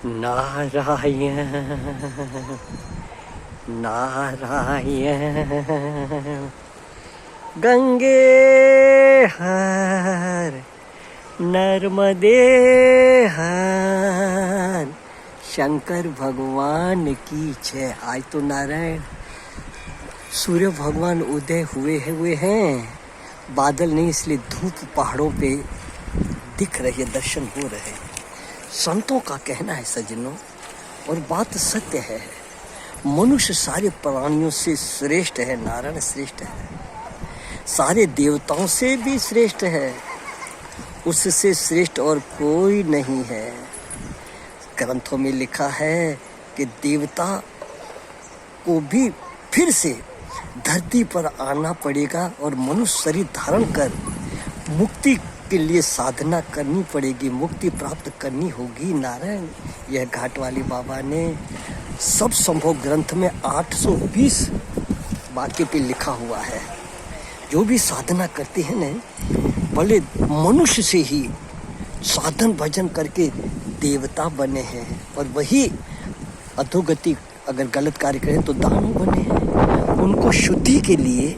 नारायण नारायण गंगे हर नर्मदे हर शंकर भगवान की जय। आज तो नारायण सूर्य भगवान उदय हुए हैं। बादल नहीं, इसलिए धूप पहाड़ों पे दिख रही है, दर्शन हो रहे हैं। संतों का कहना है सज्जनों, और बात सत्य है, मनुष्य सारे प्राणियों से श्रेष्ठ है। नारायण श्रेष्ठ है, सारे देवताओं से भी श्रेष्ठ है, उससे श्रेष्ठ और कोई नहीं है। ग्रंथों में लिखा है कि देवता को भी फिर से धरती पर आना पड़ेगा और मनुष्य शरीर धारण कर मुक्ति के लिए साधना करनी पड़ेगी, मुक्ति प्राप्त करनी होगी। नारायण यह घाट वाली बाबा ने सब संभव ग्रंथ में 820 वाक्य पे लिखा हुआ है। जो भी साधना करते हैं ना, भले मनुष्य से ही साधन भजन करके देवता बने हैं, और वही अधोगति अगर गलत कार्य करें तो दानव बने हैं। उनको शुद्धि के लिए,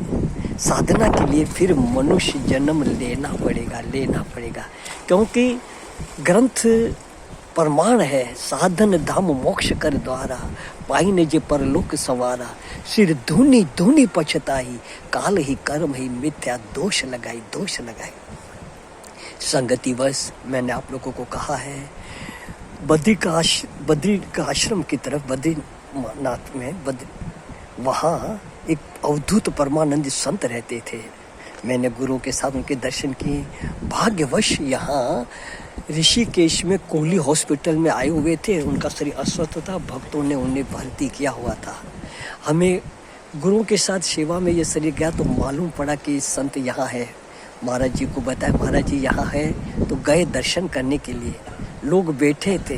साधना के लिए फिर मनुष्य जन्म लेना पड़ेगा, क्योंकि ग्रंथ प्रमाण है। साधन धाम मोक्ष कर द्वारा, पाई ने जे परलोक सवारा, सिर धूनी धूनी पछताई, काल ही कर्म ही मिथ्या दोष लगाई। संगतिवश मैंने आप लोगों को कहा है, बद्री का आश्रम की तरफ, बद्रीनाथ में वहाँ एक अवधूत परमानंद संत रहते थे। मैंने गुरु के साथ उनके दर्शन किए। भाग्यवश यहाँ ऋषिकेश में कोहली हॉस्पिटल में आए हुए थे। उनका शरीर अस्वस्थ था, भक्तों ने उन्हें भर्ती किया हुआ था। हमें गुरु के साथ सेवा में ये शरीर गया तो मालूम पड़ा कि संत यहाँ है। महाराज जी को बताया, महाराज जी यहाँ है, तो गए दर्शन करने के लिए। लोग बैठे थे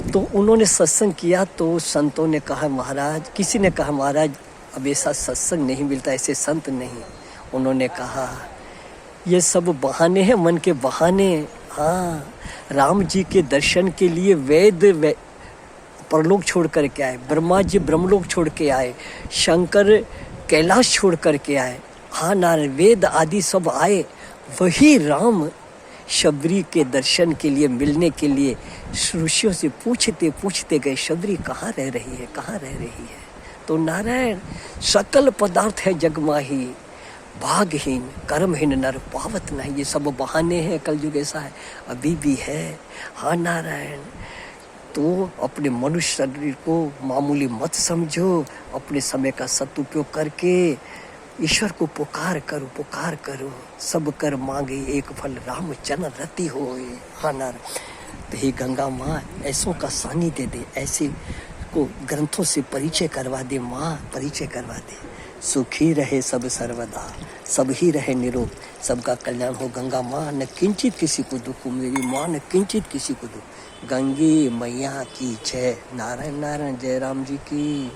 तो उन्होंने सत्संग किया, तो संतों ने कहा महाराज, किसी ने कहा महाराज अब ऐसा सत्संग नहीं मिलता, ऐसे संत नहीं। उन्होंने कहा ये सब बहाने हैं, मन के बहाने। हाँ, राम जी के दर्शन के लिए वेद परलोक छोड़ कर के आए, ब्रह्मा जी ब्रह्मलोक छोड़ के आए, शंकर कैलाश छोड़ कर के आए। हाँ नारायण, वेद आदि सब आए, वही राम शबरी के दर्शन के लिए, मिलने के लिए ऋषियों से पूछते गए, शबरी कहाँ रह रही है। तो नारायण सकल पदार्थ है जग माही, भागहीन कर्महीन नर पावत नहीं। ये सब बहाने हैं, कलयुग ऐसा है, अभी भी है। हाँ नारायण, तो अपने मनुष्य शरीर को मामूली मत समझो, अपने समय का सदुपयोग करके ईश्वर को पुकार करो। सब कर मांगे एक फल, रामचंद्र रति होए। हाँ नारायण, तो हे गंगा माँ ऐसों का सानिध्य दे, ऐसे को ग्रंथों से परिचय करवा दे माँ, परिचय करवा दे। सुखी रहे सब सर्वदा, सब ही रहे निरोग, सबका कल्याण हो। गंगा माँ न किंचित किसी को दुख, मेरी माँ न किंचित किसी को दुख। गंगे मैया की जय। नारायण नारायण, जय राम जी की।